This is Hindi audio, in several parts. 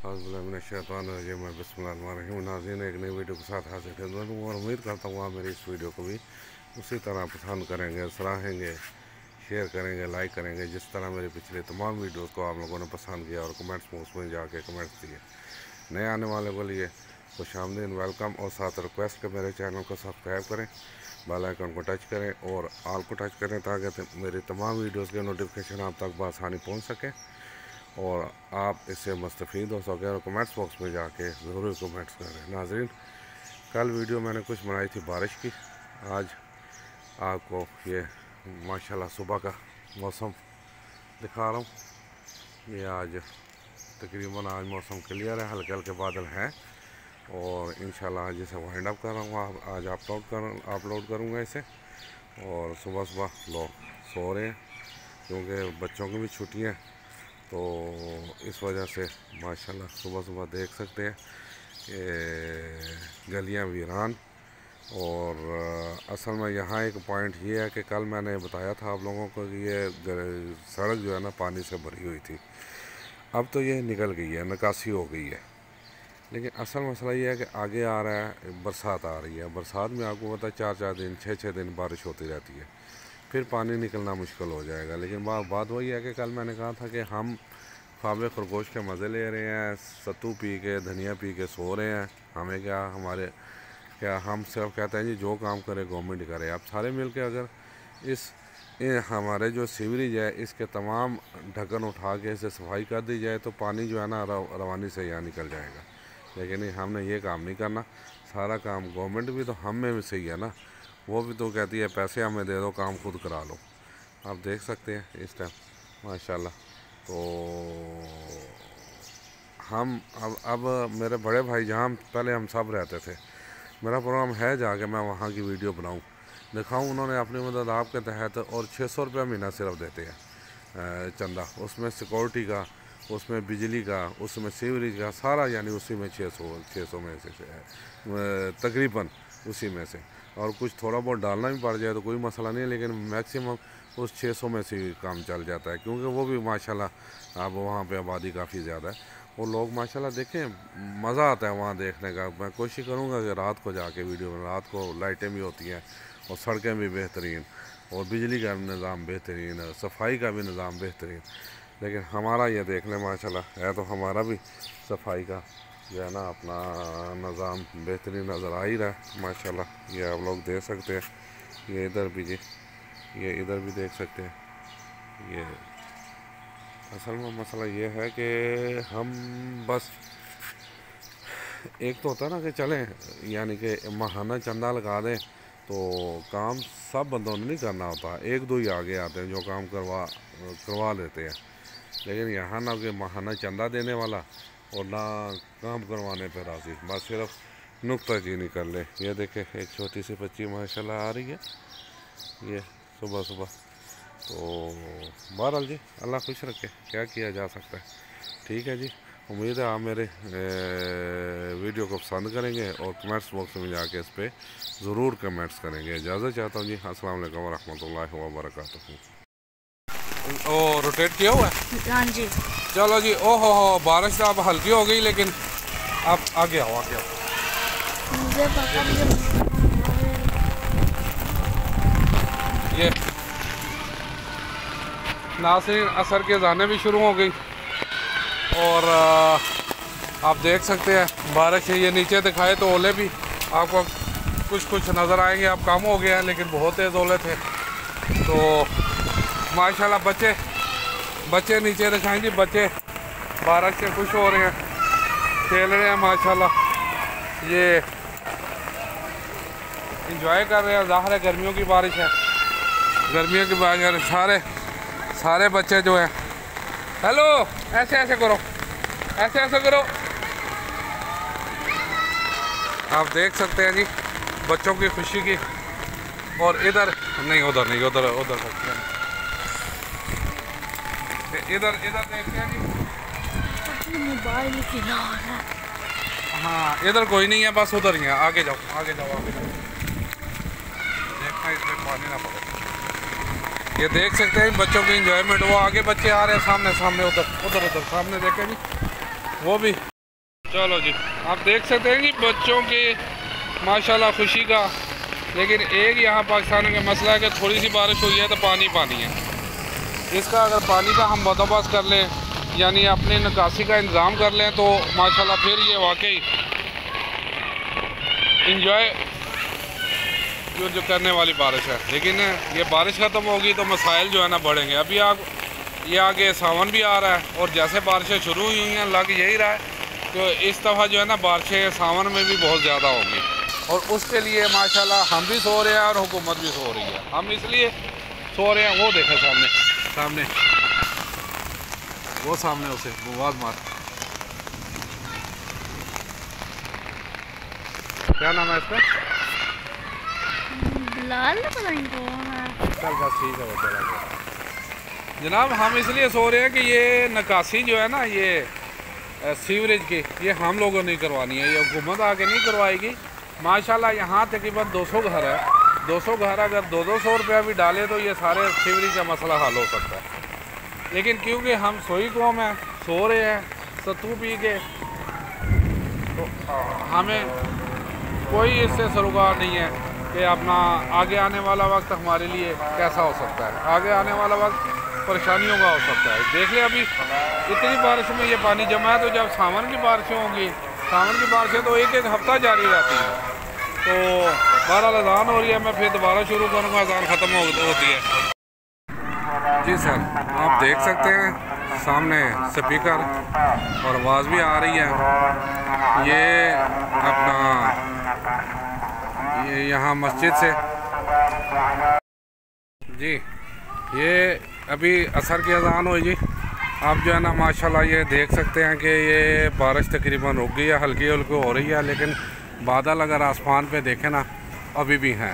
बिस्मिल्लाहिर्रहमानिर्रहीम। नाज़रीन, एक नई वीडियो के साथ हाजिर है और उम्मीद करता हूँ आप मेरी इस वीडियो को भी उसी तरह पसंद करेंगे, सराहेंगे, शेयर करेंगे, लाइक करेंगे, जिस तरह मेरे पिछले तमाम वीडियोस को आप लोगों ने पसंद किया और कमेंट्स बॉक्स में जाके कमेंट्स दिए। नए आने वाले के लिए खुशामदीद, वेलकम और साथ रिक्वेस्ट के मेरे चैनल को सब्सक्राइब करें, बेल आइकन को टच करें और ऑल को टच करें ताकि मेरी तमाम वीडियोस के नोटिफिकेशन आप तक बआसानी पहुंच सके और आप इससे मुस्तफ़ीद हो सकें। और कमेंट्स बॉक्स में जाके ज़रूर कमेंट्स करें। नाज़रीन, कल वीडियो मैंने कुछ बनाई थी बारिश की, आज आपको ये माशाल्लाह सुबह का मौसम दिखा रहा हूँ। ये आज तकरीबन आज मौसम क्लियर है, हल्के हल्के बादल हैं और इंशाल्लाह आज इसे वाइंड अप कर रहा हूँ। आज अपलोड करूँगा इसे। और सुबह सुबह लोग सो रहे हैं क्योंकि बच्चों की भी छुट्टियाँ हैं, तो इस वजह से माशाल्लाह सुबह सुबह देख सकते हैं कि गलियां वीरान। और असल में यहाँ एक पॉइंट ये है कि कल मैंने बताया था आप लोगों को कि ये सड़क जो है ना पानी से भरी हुई थी, अब तो ये निकल गई है, निकासी हो गई है। लेकिन असल मसला ये है कि आगे आ रहा है, बरसात आ रही है। बरसात में आपको पता है 4-4 दिन 6-6 दिन बारिश होती रहती है, फिर पानी निकलना मुश्किल हो जाएगा। लेकिन बात वही है कि कल मैंने कहा था कि हम ख्वाब खरगोश के मज़े ले रहे हैं, सत्तू पी के, धनिया पी के सो रहे हैं। हमें क्या हम सिर्फ कहते हैं जी जो काम करे गवर्नमेंट करे। आप सारे मिल के अगर हमारे जो सीवरेज है इसके तमाम ढक्कन उठा के इसे सफाई कर दी जाए तो पानी जो है ना रवानी से यहाँ निकल जाएगा। लेकिन हमने ये काम नहीं करना, सारा काम गवर्नमेंट भी तो हम में भी सही है ना, वो भी तो कहती है पैसे हमें दे दो, काम खुद करा लो। आप देख सकते हैं इस टाइम माशाल्लाह। तो हम अब मेरे बड़े भाई जहाँ पहले हम सब रहते थे, मेरा प्रोग्राम है जाके मैं वहाँ की वीडियो बनाऊँ, दिखाऊँ। उन्होंने अपनी मदद आपके तहत और 600 रुपया महीना सिर्फ देते हैं चंदा, उसमें सिक्योरिटी का, उसमें बिजली का, उसमें सीवरेज का सारा, यानी उसी में 600 में से तकरीबन उसी में से। और कुछ थोड़ा बहुत डालना भी पड़ जाए तो कोई मसला नहीं है, लेकिन मैक्सिमम उस 600 में से काम चल जाता है क्योंकि वो भी माशाल्लाह अब वहाँ पे आबादी काफ़ी ज़्यादा है। वो लोग माशाल्लाह देखें, मज़ा आता है वहाँ देखने का। मैं कोशिश करूँगा कि रात को जाके वीडियो में, रात को लाइटें भी होती हैं और सड़कें भी बेहतरीन और बिजली का निज़ाम बेहतरीन, सफाई का भी निज़ाम बेहतरीन। लेकिन हमारा ये देख लें माशाल्लाह है तो हमारा भी सफाई का जो है ना अपना निज़ाम बेहतरीन नज़र आ ही रहा है माशाल्लाह। ये आप लोग देख सकते हैं, ये इधर भी जी, ये इधर भी देख सकते हैं। ये असल में मसला ये है कि हम बस एक तो होता है ना कि चलें, यानी कि माहाना चंदा लगा दें तो काम सब बंदों ने नहीं करना होता, एक दो ही आगे आते हैं जो काम करवा लेते हैं। लेकिन यहाँ ना कि माहाना चंदा देने वाला और ना काम करवाने पर राज़ी, बस सिर्फ नुक्ताचीनी कर ले। ये देखे एक छोटी सी बच्ची माशाल्लाह आ रही है ये सुबह सुबह। तो बहरहाल जी अल्लाह खुश रखे, क्या किया जा सकता है। ठीक है जी, उम्मीद है आप मेरे वीडियो को पसंद करेंगे और कमेंट्स बॉक्स में जाके इस पर ज़रूर कमेंट्स करेंगे। इजाज़त चाहता हूँ जी, अस्सलाम वालेकुम व रहमतुल्लाहि व बरकातुहू। ओ रोटेट किया हुआ है? हाँ जी। चलो जी। ओहो बारिश तो अब हल्की हो गई, लेकिन आप आगे आओ, आगे आओ। मुझे पता नहीं। ये नाज़रीन असर के अज़ानें भी शुरू हो गई और आप देख सकते हैं बारिश है। ये नीचे दिखाए तो ओले भी आपको कुछ नज़र आएंगे। अब कम हो गया है लेकिन बहुत तेज़ ओले थे। तो माशाल्लाह बच्चे नीचे दिखाएं जी, बच्चे बारिश से खुश हो रहे हैं, खेल रहे हैं माशाल्लाह, ये इंजॉय कर रहे हैं। ज़ाहिर है गर्मियों की बारिश है, गर्मियों की बारिश सारे बच्चे जो हैं, हेलो ऐसे करो, ऐसे करो। आप देख सकते हैं जी बच्चों की खुशी की। और इधर नहीं, उधर बच्चे हैं, इधर देखते हैं जी। मोबाइल चला रहा है। हाँ इधर कोई नहीं है, बस उधर ही है। आगे जाओ। देखना इसमें पानी ना पड़े। ये देख सकते हैं बच्चों की इंजॉयमेंट। वो आगे बच्चे आ रहे हैं, सामने उधर सामने देखें जी, वो भी चलो जी, आप देख सकते हैं कि बच्चों के माशाल्लाह खुशी का। लेकिन एक यहाँ पाकिस्तान का मसला है कि थोड़ी सी बारिश हुई है तो पानी पानी है। इसका अगर पानी का हम बंदोबस्त कर लें, यानी अपने निकासी का इंतज़ाम कर लें, तो माशाल्लाह फिर ये वाकई इंजॉय जो करने वाली बारिश है। लेकिन ये बारिश ख़त्म होगी तो मसाइल जो है ना बढ़ेंगे। अभी ये आगे सावन भी आ रहा है और जैसे बारिशें शुरू हुई हैं लग यही रहा है तो इस दफ़ा जो है ना बारिशें सावन में भी बहुत ज़्यादा होंगी। और उसके लिए माशाल्लाह हम भी सो रहे हैं और हुकूमत भी सो रही है। हम इसलिए सो रहे हैं, वो देखें सामने वो सामने उसे आवाज़ मार। क्या नाम है इसका? बिलाल, पता नहीं कौन है। चल बस ठीक है, वो चला गया। जनाब हम इसलिए सो रहे हैं कि ये निकासी जो है ना, ये सीवरेज की, ये हम लोगों ने करवानी है, ये हुकूमत आके नहीं करवाएगी। माशाल्लाह यहाँ तकरीबन 200 घर है। 200 घर अगर 200 रुपया भी डाले तो ये सारे सीवरेज का मसला हल हो सकता है। लेकिन क्योंकि हम सोई कौम है, सो रहे हैं सत्तू पी के, तो हमें कोई इससे सरोकार नहीं है कि अपना आगे आने वाला वक्त हमारे लिए कैसा हो सकता है। आगे आने वाला वक्त परेशानियों का हो सकता है। देख ले अभी इतनी बारिश में ये पानी जमा है, तो जब सावन की बारिशें होंगी, सावन की बारिशें तो एक हफ्ता जारी रहती हैं। तो 12 अजान हो रही है, मैं फिर दोबारा शुरू करूँगा, अजान ख़त्म होती है। जी सर, आप देख सकते हैं सामने स्पीकर और आवाज़ भी आ रही है। ये अपना ये यहाँ मस्जिद से जी, ये अभी असर की अजान हुई जी। आप जो है ना माशाल्लाह ये देख सकते हैं कि ये बारिश तकरीबन रुक गई है, हल्की हल्की हो रही है, लेकिन बादल अगर आसमान पे देखें ना अभी भी हैं।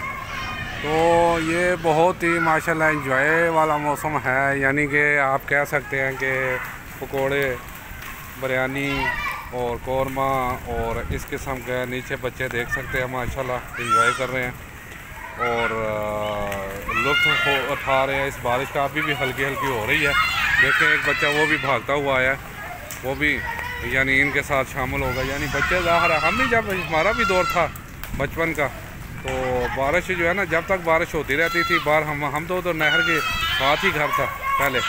तो ये बहुत ही माशाल्लाह एंजॉय वाला मौसम है। यानी कि आप कह सकते हैं कि पकोड़े, बिरयानी और कौरमा और इस किस्म के, नीचे बच्चे देख सकते हैं माशाल्लाह एंजॉय कर रहे हैं और लुत्फ़ उठा रहे हैं इस बारिश का। अभी भी हल्की हल्की हो रही है। देखें एक बच्चा वो भी भागता हुआ आया, वो भी यानी इनके साथ शामिल होगा। यानी बच्चे ज़ाहिर है, हम भी जब हमारा भी दौर था बचपन का, तो बारिश जो है ना, जब तक बारिश होती रहती थी बाहर, हम तो नहर के साथ ही घर था, पहले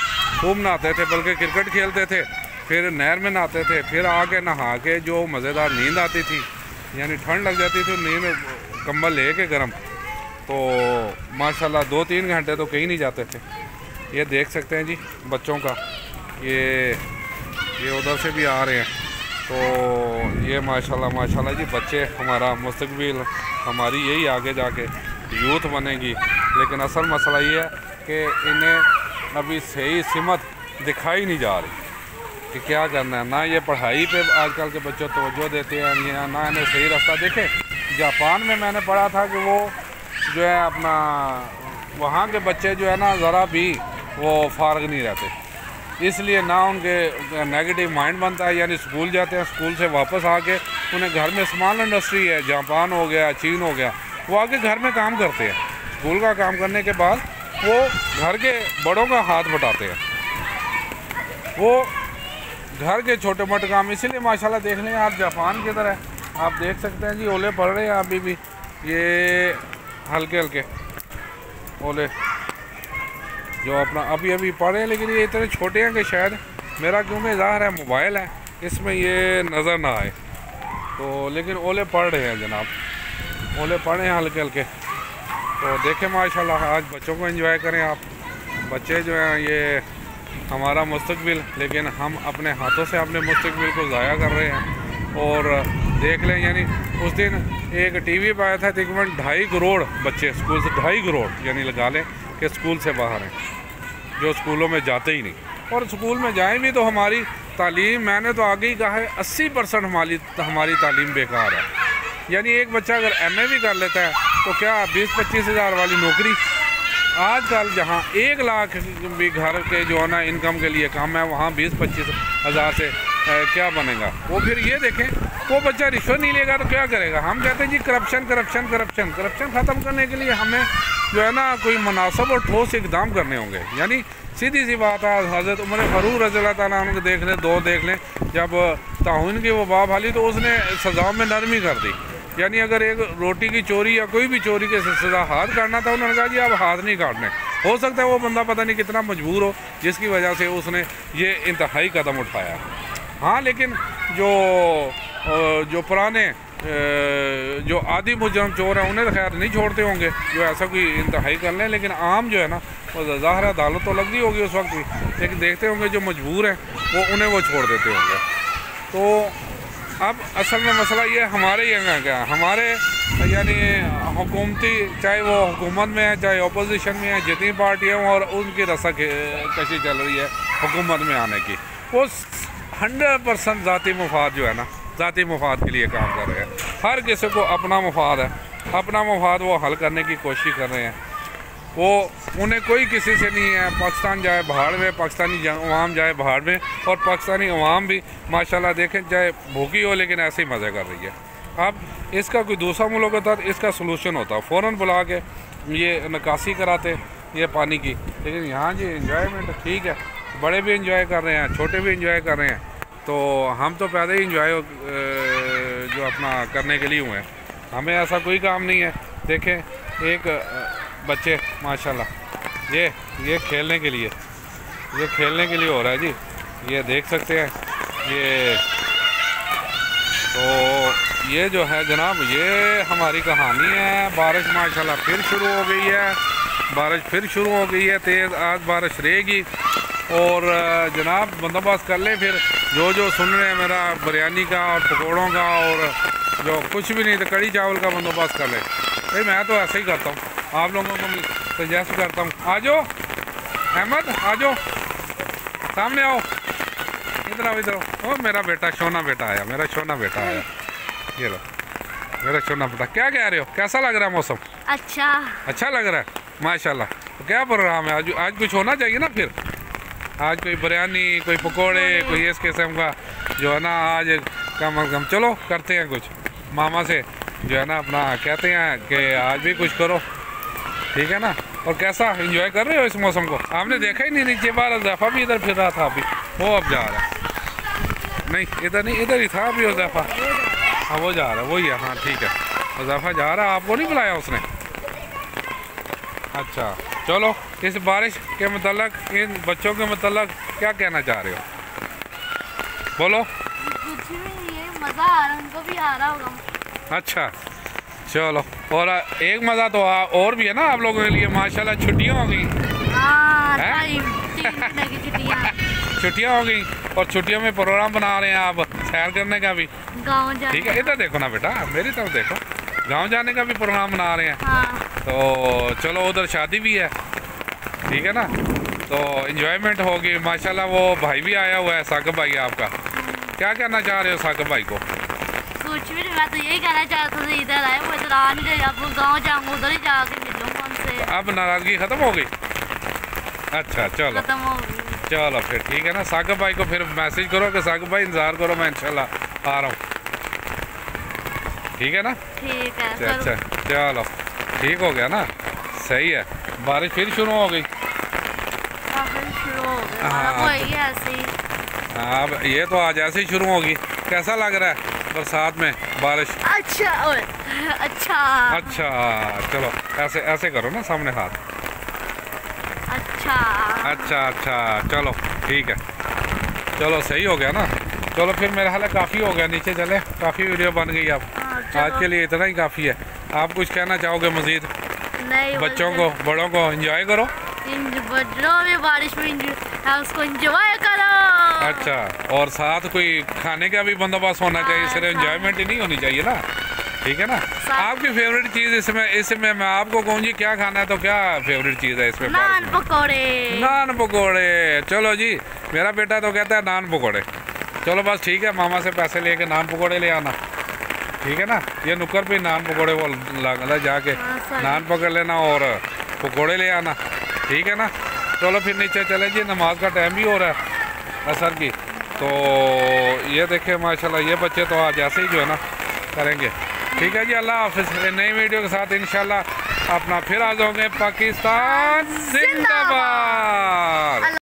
खूब नहाते थे, बल्कि क्रिकेट खेलते थे, फिर नहर में नहाते थे, फिर आके नहा के जो मज़ेदार नींद आती थी, यानी ठंड लग जाती थी, नींद कंबल ले के गर्म, तो माशाल्लाह 2-3 घंटे तो कहीं नहीं जाते थे। ये देख सकते हैं जी बच्चों का, ये उधर से भी आ रहे हैं। तो ये माशाल्लाह जी बच्चे हमारा मुस्तकबिल, हमारी यही आगे जाके यूथ बनेगी। लेकिन असल मसला ये है कि इन्हें अभी सही सिमत दिखाई नहीं जा रही कि क्या करना है। ना ये पढ़ाई पे आजकल के बच्चे तवज्जो देते हैं, ना इन्हें सही रास्ता देखे। जापान में मैंने पढ़ा था कि वो जो है अपना, वहाँ के बच्चे जो है ना ज़रा भी वो फारग नहीं रहते, इसलिए ना उनके नेगेटिव माइंड बनता है। यानी स्कूल जाते हैं, स्कूल से वापस आके उन्हें घर में स्मॉल इंडस्ट्री है, जापान हो गया, चीन हो गया, वो आके घर में काम करते हैं। स्कूल का काम करने के बाद वो घर के बड़ों का हाथ बटाते हैं, वो घर के छोटे मोटे काम। इसीलिए माशाल्लाह देख लें आप जापान की तरह, आप देख सकते हैं जी ओले पड़ रहे हैं अभी भी, ये हल्के हल्के ओले जो अपना अभी पड़े हैं। लेकिन ये इतने छोटे हैं कि शायद मेरा, क्योंकि ज़ाहिर है मोबाइल है, इसमें ये नज़र ना आए। तो लेकिन ओले पड़ रहे हैं जनाब, ओले पड़े हैं हल्के हल्के। तो देखें माशाल्लाह, आज बच्चों को एंजॉय करें आप। बच्चे जो हैं ये हमारा मुस्तकबिल, लेकिन हम अपने हाथों से अपने मुस्तकबिल को ज़ाया कर रहे हैं। और देख लें, यानी उस दिन एक टीवी पर आया था तकरीबन 2.5 करोड़ बच्चे स्कूल से, 2.5 करोड़ यानी लगा लें कि स्कूल से बाहर हैं, जो स्कूलों में जाते ही नहीं। और स्कूल में जाएं भी तो हमारी तालीम, मैंने तो आगे ही कहा है 80% हमारी तालीम बेकार है। यानी एक बच्चा अगर MA भी कर लेता है तो क्या 20-25 हज़ार वाली नौकरी, आजकल जहाँ 1 लाख भी घर के जो है ना इनकम के लिए काम है, वहाँ 20-25 हज़ार से क्या बनेगा। वो फिर ये देखें, वो बच्चा रिश्वत नहीं लेगा तो क्या करेगा। हम कहते हैं जी करप्शन ख़त्म करने के लिए हमें जो है ना कोई मुनासिब और ठोस इकदाम करने होंगे। यानी सीधी सी बात है, हज़रत उमर फ़ारूक रज़ियल्लाहु ताला अन्हु को देख लें, दो देख लें, जब ताउन की वबा फैली तो उसने सज़ा में नरमी कर दी। यानी अगर एक रोटी की चोरी या कोई भी चोरी के सज़ा हाथ काटना था, उन्होंने कहा जी आप हाथ नहीं काटने। हो सकता है वो बंदा पता नहीं कितना मजबूर हो जिसकी वजह से उसने ये इंतहाई कदम उठाया। हाँ, लेकिन जो पुराने जो आदि मुजरम चोर हैं उन्हें तो खैर नहीं छोड़ते होंगे जो ऐसा कोई इंतहाई कर लें, लेकिन आम जो है ना वो ज़ाहिर अदालत तो लगती होगी उस वक्त भी, लेकिन देखते होंगे जो मजबूर हैं उन्हें वो छोड़ देते होंगे। तो अब असल में मसला ये हमारे यहाँ क्या है, हमारे यानी हुकूमती, चाहे वो हुकूमत में है चाहे अपोजिशन में है, जितनी पार्टियाँ हों और उनकी रस्साकशी चल रही है हुकूमत में आने की, वो 100% ज़ाती मफाद जो है ना, ज़ाती मफाद के लिए काम कर रहे हैं। हर किसी को अपना मफाद है, अपना मफाद वो हल करने की कोशिश कर रहे हैं। वो उन्हें कोई किसी से नहीं है, पाकिस्तान जाए भाड़ में, पाकिस्तानी अवाम जाए भाड़ में, और पाकिस्तानी अवाम भी माशाल्लाह देखें चाहे भूखी हो लेकिन ऐसे ही मज़े कर रही है। अब इसका कोई दूसरा मुल्क होता तो इसका सलूशन होता, फ़ौरन बुला के ये निकासी कराते ये पानी की, लेकिन यहाँ जी इंजॉयमेंट ठीक है, बड़े भी इंजॉय कर रहे हैं, छोटे भी इंजॉय कर रहे हैं, तो हम तो पैदा ही इंजॉय जो अपना करने के लिए हुए हैं, हमें ऐसा कोई काम नहीं है। देखें एक बच्चे माशाल्लाह ये खेलने के लिए हो रहा है जी, ये देख सकते हैं। ये तो ये जो है जनाब ये हमारी कहानी है। बारिश माशाल्लाह फिर शुरू हो गई है, तेज़ आज बारिश रहेगी। और जनाब बंदोबस्त कर लें फिर जो सुन रहे हैं मेरा बिरयानी का और पकौड़ों का, और जो कुछ भी नहीं तो कड़ी चावल का बंदोबस्त कर लें। भाई मैं तो ऐसे ही करता हूँ, आप लोगों को भी सजेस्ट करता हूँ। आ जाओ अहमद, आ जाओ सामने आओ, इधर आओ। ओ मेरा बेटा शोना बेटा आया, ये लो मेरा शोना बेटा। क्या कह रहे हो, कैसा लग रहा है मौसम? अच्छा लग रहा है माशाल्लाह। तो क्या प्रोग्राम है आज कुछ होना चाहिए ना, फिर आज कोई बिरयानी, कोई पकोड़े, कोई इस किस्म का जो है ना, आज कम अज़ कम चलो करते हैं कुछ। मामा से जो है ना अपना कहते हैं कि आज भी कुछ करो, ठीक है ना। और कैसा एंजॉय कर रहे हो इस मौसम को? आपने देखा ही नहीं नीचे बार ज़ैफ़ा भी इधर फिर रहा था, अभी वो अब जा रहा है, नहीं इधर नहीं, इधर ही था अभी वो ज़ैफ़ा। हाँ वो जा रहा है, वही है, हाँ ठीक है, ज़ैफ़ा जा रहा है। आपको नहीं बुलाया उसने? अच्छा चलो, इस बारिश के मतलब, इन बच्चों के मतलब क्या कहना चाह रहे हो, बोलो। कुछ भी नहीं है, मज़ा आ रहा है, उनको भी आ रहा होगा। अच्छा चलो, और एक मज़ा तो और भी है ना आप लोगों के लिए, माशाल्लाह छुट्टियाँ हो गई। छुट्टियाँ हो गई, और छुट्टियों में प्रोग्राम बना रहे हैं आप सैर करने का भी, गाँव जाने। ठीक है, इधर देखो ना बेटा, मेरी तरफ देखो, गांव जाने का भी प्रोग्राम बना रहे हैं। हाँ। तो चलो उधर शादी भी है, ठीक है ना, तो एंजॉयमेंट होगी माशाल्लाह। वो भाई भी आया हुआ है, साकिब भाई आपका। क्या कहना चाह रहे हो साकिब भाई को? कुछ भी नहीं, मैं तो यही कहना चाहता था, इधर आए, वो इधर आ नहीं रहे, अब गाँव जाऊँगा, उधर ही जाके मिलूँगा उनसे। अब नाराज़गी ख़त्म हो गई? अच्छा चलो, खत्म हो गई। चलो फिर ठीक है ना, साकिब भाई को फिर मैसेज करो कि साकिब भाई इंतज़ार करो, मैं इंशाल्लाह आ रहा हूँ, ठीक है ना। ठीक है, अच्छा चलो ठीक हो गया ना, सही है। बारिश फिर शुरू हो गई। अब ये तो आज ऐसे ही शुरू होगी। कैसा लग रहा है बरसात में बारिश? अच्छा चलो ऐसे ऐसे करो ना, सामने हाथ। अच्छा चलो ठीक है, चलो सही हो गया ना। चलो फिर मेरा हाल काफ़ी हो गया, नीचे चले, काफ़ी वीडियो बन गई। अब आज के लिए इतना ही काफ़ी है। आप कुछ कहना चाहोगे मज़ीद? नहीं, बच्चों को, बड़ों को एंजॉय करो, बारिश में उसको एंजॉय करो। अच्छा, और साथ कोई खाने का भी बंदोबस्त होना चाहिए, सिर्फ एंजॉयमेंट ही नहीं होनी चाहिए ना, ठीक है ना। आपकी फेवरेट चीज़ इसमें मैं आपको कहूँ जी, क्या खाना है तो क्या फेवरेट चीज़ है इसमें? नान पकौड़े। चलो जी, मेरा बेटा तो कहता है नान पकौड़े। चलो बस ठीक है, मामा से पैसे लेके नान पकौड़े ले आना, ठीक है ना। ये नुक्कर पे नान पकौड़े वो लगता जाके नान पकड़ लेना और पकौड़े ले आना, ठीक है ना। चलो फिर नीचे चले जी, नमाज का टाइम भी हो रहा है असर की। तो ये देखे माशाल्लाह, ये बच्चे तो आज ऐसे ही जो है ना करेंगे, ठीक है जी। अल्लाह हाफ़िज़। नई वीडियो के साथ इंशाल्लाह अपना फिर आ जाओगे। पाकिस्तान जिंदाबाद।